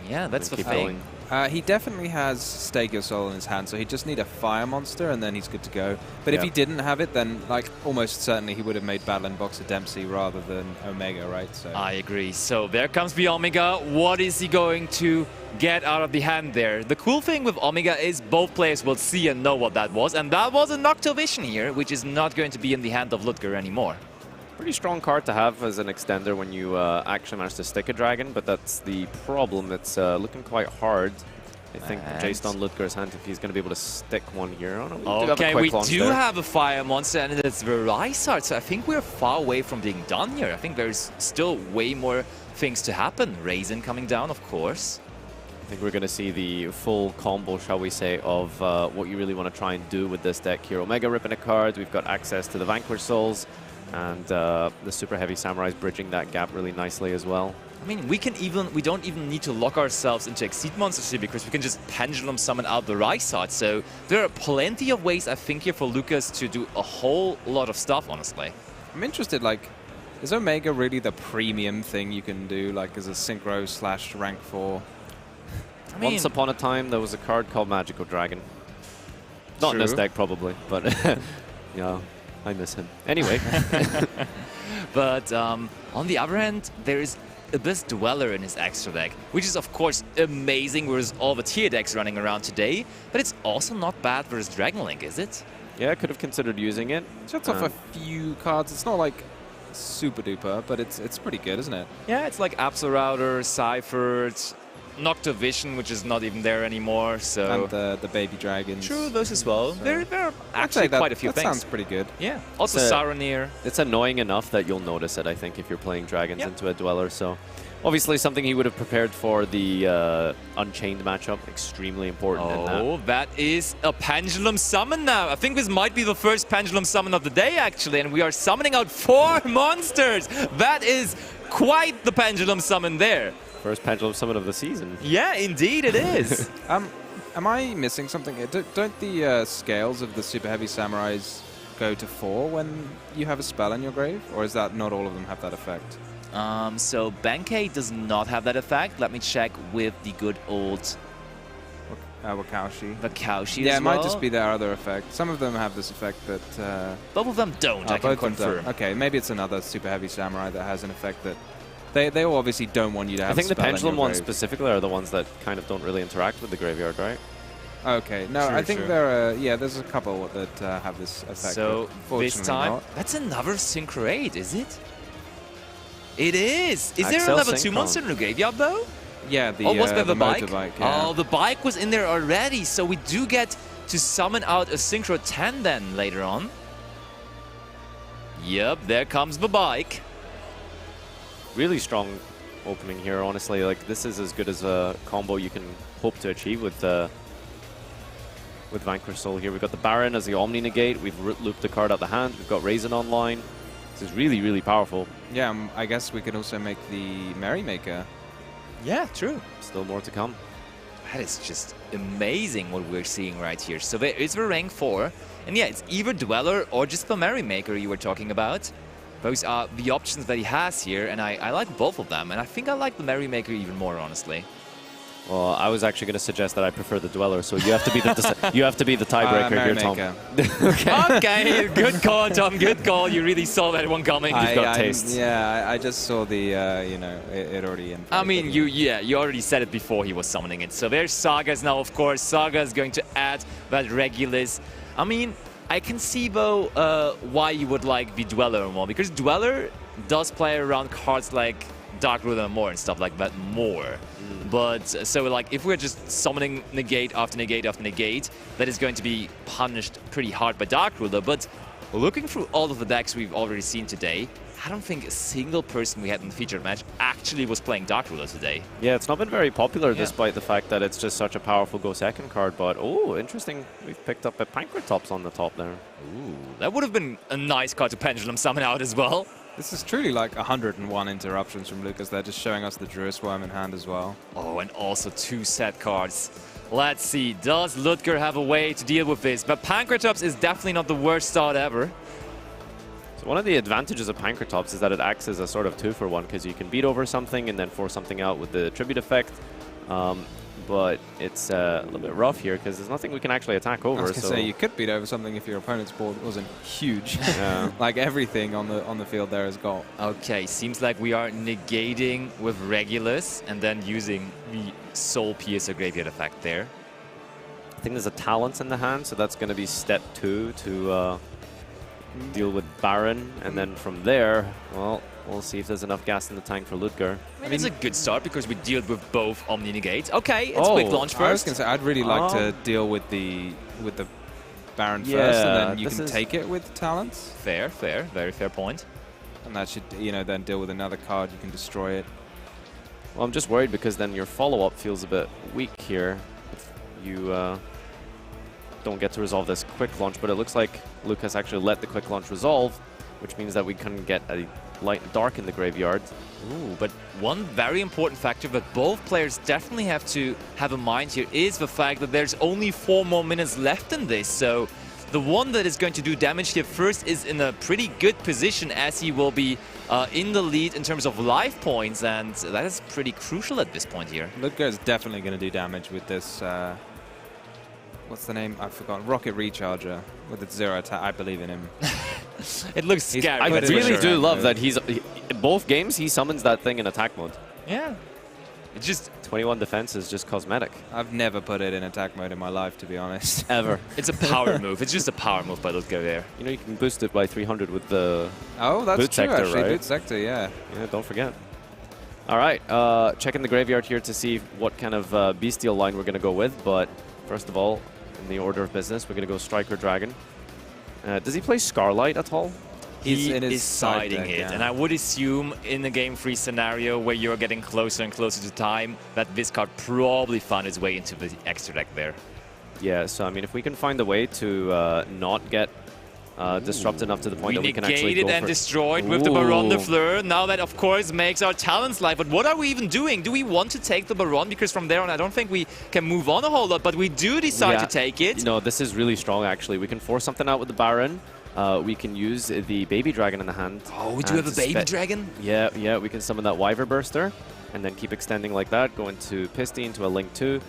Yeah, that's the Keep thing. going. He definitely has Stake Your Soul in his hand, so he just need a fire monster and then he's good to go. But if Yeah. he didn't have it, then like almost certainly he would have made Battle and Boxer Dempsey rather than Omega, right? So I agree. So there comes the Omega. What is he going to get out of the hand there? The cool thing with Omega is both players will see and know what that was. And that was a Noctovision here, which is not going to be in the hand of Ludger anymore. Pretty strong card to have as an extender when you actually manage to stick a dragon, but that's the problem. It's looking quite hard I think based on Ludger's hand, if he's going to be able to stick one here. Oh, no, okay, we do have a fire monster, and it's Verizard, so I think we're far away from being done here. I think there's still way more things to happen. Raisin coming down, of course. I think we're going to see the full combo, shall we say, of what you really want to try and do with this deck here. Omega ripping a card, we've got access to the Vanquish Souls, and the Super Heavy Samurai is bridging that gap really nicely as well. I mean, we don't even need to lock ourselves into Exceed monsters here because we can just pendulum summon out the Verizard. So there are plenty of ways, I think, here for Lukas to do a whole lot of stuff, honestly. I'm interested, like, is Omega really the premium thing you can do, like, as a synchro / rank 4? I mean, once upon a time, there was a card called Magical Dragon. Not in this deck, probably, but yeah, I miss him. Anyway. But on the other hand, there is Abyss Dweller in his extra deck, which is of course amazing versus all the tier decks running around today, but it's also not bad versus Dragon Link, is it? Yeah, I could have considered using it. Shuts off a few cards. It's not like super duper, but it's pretty good, isn't it? Yeah, it's like Absol Cyphered, Noctovision, which is not even there anymore, so... And the baby dragons. True, those as well. So There are actually quite a few things. That sounds pretty good. Yeah, also Saronir. It's annoying enough that you'll notice it, I think, if you're playing dragons into a Dweller, so... Obviously something he would have prepared for the Unchained matchup, extremely important in that. Oh, that is a Pendulum Summon now. I think this might be the first Pendulum Summon of the day, actually, and we are summoning out 4 monsters. That is quite the Pendulum Summon there. First Pendulum Summon of the season. Yeah, indeed it is. Am I missing something? Don't the scales of the Super Heavy Samurais go to 4 when you have a spell in your grave? Or is that not all of them have that effect? So Benkei does not have that effect. Let me check with the good old Wakaushi. Wakaushi Yeah, as it well. might just be their other effect. Some of them have this effect that... both of them don't, I can confirm. Okay, maybe it's another Super Heavy Samurai that has an effect that... They all obviously don't want you to have I think a the spell in Pendulum your ones grave. specifically are the ones that kind of don't really interact with the graveyard, right? Okay, no, True, I think true. there are... Yeah, there's a couple that have this effect. So but this fortunately time, not. that's another Synchro 8, is it? It is! Is there a Axel level 2 Synchron. monster in the graveyard though? Yeah, the, was there the bike? motorbike, yeah. Oh, the bike was in there already, so we do get to summon out a Synchro 10 then later on. Yep, there comes the bike. Really strong opening here, honestly. Like, this is as good as a combo you can hope to achieve with Vanquish Soul here. We've got the Baron as the Omni Negate. We've looped the card out the hand. We've got Raisin online. This is really, really powerful. Yeah, I guess we could also make the Merrymaker. Yeah, true. Still more to come. That is just amazing what we're seeing right here. So there is the rank 4. And yeah, it's either Dweller or just the Merrymaker you were talking about. Those are the options that he has here, and I like both of them. And I think I like the Merrymaker even more, honestly. Well, I was actually going to suggest that I prefer the Dweller, so you have to be the you have to be the tiebreaker here, Tom. Okay, good call, Tom. Good call. You really saw that one coming. You've got taste. Yeah, I just saw the, you know, it already... I mean, you already said it before he was summoning it. So there's Sagas now, of course. Saga is going to add that Regulus. I mean, I can see, though, why you would like the Dweller more, because Dweller does play around cards like Dark Ruler more and stuff like that more. But so like if we're just summoning negate after negate after negate, that is going to be punished pretty hard by Dark Ruler. But looking through all of the decks we've already seen today, I don't think a single person we had in the featured match actually was playing Dark Ruler today. Yeah, it's not been very popular despite the fact that it's just such a powerful go second card. But oh, interesting. We've picked up a Pankratops on the top there. Ooh, that would have been a nice card to Pendulum summon out as well. This is truly like 101 interruptions from Lukas. They're just showing us the Druid Worm in hand as well. Oh, and also 2 set cards. Let's see, does Ludger have a way to deal with this? But Pankratops is definitely not the worst start ever. So one of the advantages of Pankratops is that it acts as a sort of 2-for-1, because you can beat over something and then force something out with the tribute effect. But it's a little bit rough here because there's nothing we can actually attack over. I was going to say, you could beat over something if your opponent's board wasn't huge. Yeah. Like everything on the field there is goal. Okay, seems like we are negating with Regulus and then using the Soul Piercer Graveyard effect there. I think there's a Talents in the hand, so that's going to be step 2 to deal with Baron. And then from there, well, We'll see if there's enough gas in the tank for Ludger. I mean, it's a good start because we deal with both Omni Negate. Okay, it's quick launch first. I was going to say, I'd really like to deal with the Baron first, and then you can take it with talents. Fair, very fair point. And that should, you know, then deal with another card. You can destroy it. Well, I'm just worried because then your follow-up feels a bit weak here. If you don't get to resolve this quick launch, but it looks like Lukas actually let the quick launch resolve, which means that we can get a light and dark in the graveyard. Ooh, but one very important factor that both players definitely have to have in mind here is the fact that there's only 4 more minutes left in this. So the one that is going to do damage here first is in a pretty good position, as he will be in the lead in terms of life points, and that is pretty crucial at this point here. Ludger is definitely going to do damage with this. What's the name? I've forgotten. Rocket Recharger with its 0 attack. I believe in him. It looks scary. I really do love that both games he summons that thing in attack mode. Yeah. It's just 21 defense is just cosmetic. I've never put it in attack mode in my life, to be honest. Ever. It's a power move. It's just a power move by Ludger there. You know, you can boost it by 300 with the that's boot true, sector, actually. right? Boot sector, yeah. Yeah, don't forget. All right, checking the graveyard here to see what kind of bestial line we're going to go with. But first of all, in the order of business, we're going to go Striker Dragon. Does he play Scarlight at all? He is siding it, and I would assume in a game-free scenario where you're getting closer and closer to time, that this card probably found its way into the extra deck there. Yeah, so I mean, if we can find a way to not get disrupted enough to the point that we can actually go negated and destroyed with the Baron de Fleur. Now that, of course, makes our talents live. But what are we even doing? Do we want to take the Baron? Because from there on, I don't think we can move on a whole lot, but we do decide to take it. No, this is really strong, actually. We can force something out with the Baron. We can use the Baby Dragon in the hand. Oh, we do have a Baby Dragon? Yeah, we can summon that Wyver Burster and then keep extending like that, go into Pisty, into a Link 2.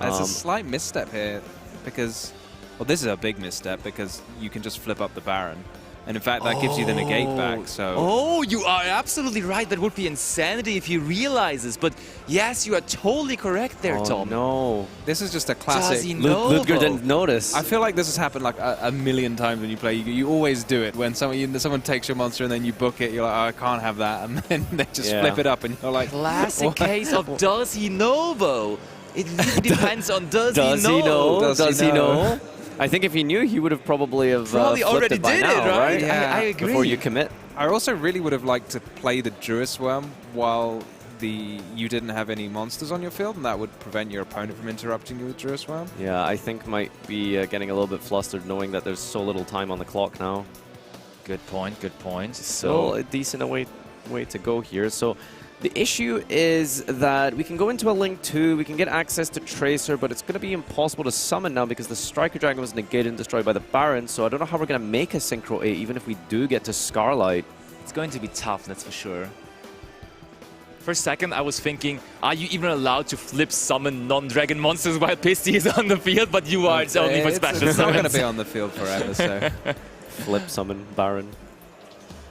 There's a slight misstep here because, well, this is a big misstep because you can just flip up the Baron. And in fact, that gives you the negate back, so... Oh, you are absolutely right. That would be insanity if he realizes. But yes, you are totally correct there, Tom. No. This is just a classic... Does he know, Ludger didn't notice. I feel like this has happened like a million times when you play. You always do it. When someone takes your monster and then you book it, you're like, oh, I can't have that. And then they just flip it up and you're like... Classic case of does he know, though? It really depends on does he know? Does he know? I think if he knew, he would have probably already it by did now, it, right? Yeah. I agree. Before you commit. I also really would have liked to play the Druisworm while you didn't have any monsters on your field, and that would prevent your opponent from interrupting you with Druisworm. Yeah, I think might be getting a little bit flustered knowing that there's so little time on the clock now. Good point, good point. Still a decent way to go here. So the issue is that we can go into a Link 2, we can get access to Tracer, but it's going to be impossible to summon now because the Striker Dragon was negated and destroyed by the Baron, so I don't know how we're going to make a Synchro 8, even if we do get to Scarlight. It's going to be tough, that's for sure. For a second, I was thinking, are you even allowed to flip summon non-dragon monsters while Pisty is on the field? But you are, it's only for special summons. It's not going to be on the field forever, so... Flip summon Baron.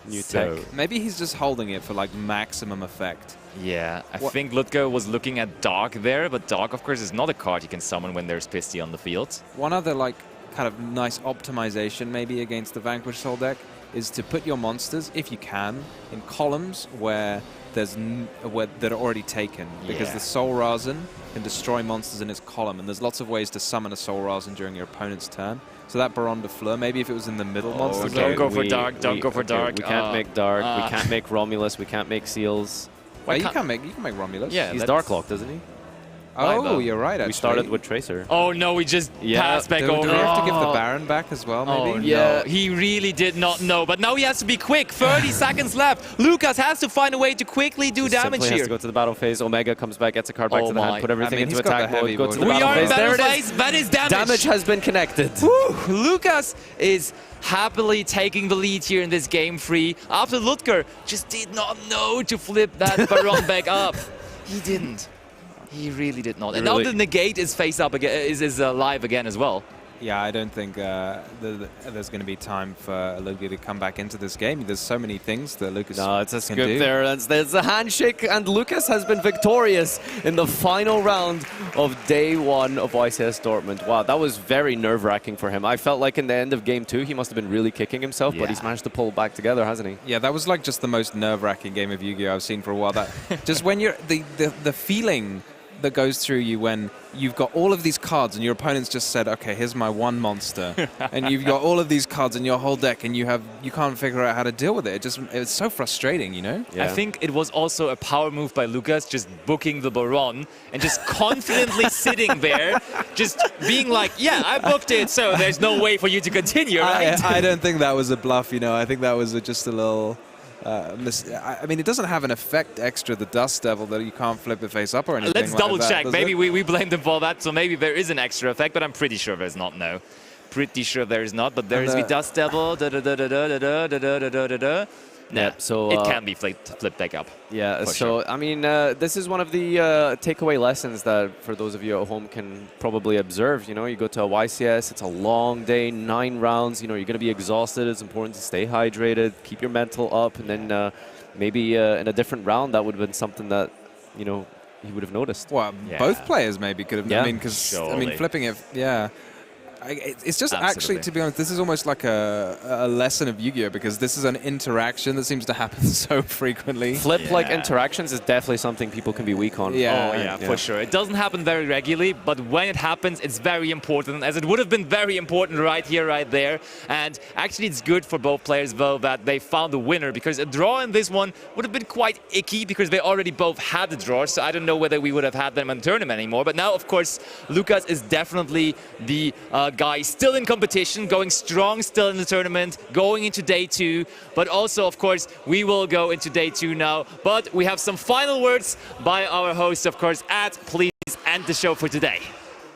New tech. Maybe he's just holding it for like maximum effect. Yeah, I think Ludger was looking at Dark there, but Dark, of course, is not a card you can summon when there's Pisty on the field. One other like kind of nice optimization maybe against the Vanquish Soul deck is to put your monsters, if you can, in columns where that are already taken, because the Soul Rasen can destroy monsters in its column, and there's lots of ways to summon a Soul Rasen during your opponent's turn. So that Baron de Fleur, maybe if it was in the middle monster zone. Don't go for Dark, don't go for Dark. We can't make Dark, we can't make Romulus, we can't make Seals. Well, you can make Romulus. Yeah, he's Darklocked, doesn't he? Oh, you're right, actually. We started with Tracer. Oh, no, we just passed back over. Do we have to give the Baron back as well, maybe? Oh, yeah. No. He really did not know. But now he has to be quick. 30 seconds left. Lukas has to find a way to quickly do damage here. Has to go to the battle phase. Omega comes back, gets a card back to the hand, put everything into attack mode, go to the battle phase. There it is. That is damage. Damage has been connected. Woo. Lukas is happily taking the lead here in this game free. After Ludger just did not know to flip that Baron back up. He didn't. He really did not. And now the negate is face up again, is live again as well. Yeah, I don't think there's going to be time for Ludger to come back into this game. There's so many things that Lukas No, it's a can scoop do. there. There's a handshake, and Lukas has been victorious in the final round of day 1 of YCS Dortmund. Wow, that was very nerve-wracking for him. I felt like in the end of game 2, he must have been really kicking himself, but he's managed to pull back together, hasn't he? Yeah, that was like just the most nerve-wracking game of Yu-Gi-Oh! I've seen for a while. That just when you're the feeling that goes through you when you've got all of these cards and your opponent's just said, okay, here's my one monster, and you've got all of these cards in your whole deck and you can't figure out how to deal with it. It's so frustrating, you know? I think it was also a power move by Lukas, just booking the Baron and just confidently sitting there, just being like, yeah, I booked it, so there's no way for you to continue, right? I don't think that was a bluff, you know. I think that was just a little... I mean, it doesn't have an effect extra, the Dust Devil, that you can't flip it face up or anything. Let's like double that, check. Maybe it? we blamed them for that, so maybe there is an extra effect, but I'm pretty sure there's not, no. Pretty sure there is not, but there is the Dust Devil. Yeah, so it can be flipped back up. Yeah, so sure. I mean, this is one of the takeaway lessons that for those of you at home can probably observe. You know, you go to a YCS, it's a long day, 9 rounds. You know, you're going to be exhausted. It's important to stay hydrated, keep your mental up, and then maybe in a different round that would have been something that you know he would have noticed. Well, both players maybe could have. Yeah. I mean, because I mean, flipping it, yeah. It's just actually, to be honest, this is almost like a lesson of Yu-Gi-Oh! Because this is an interaction that seems to happen so frequently. Flip-like interactions is definitely something people can be weak on. Yeah. Oh, yeah, for sure. It doesn't happen very regularly, but when it happens, it's very important, as it would have been very important right here, right there. And actually, it's good for both players, though, that they found a winner, because a draw in this one would have been quite icky, because they already both had the draw, so I don't know whether we would have had them in the tournament anymore. But now, of course, Lukas is definitely the guy still in competition, going strong still in the tournament, going into day 2. But also, of course, we will go into day 2 now. But we have some final words by our host, of course. Please end the show for today.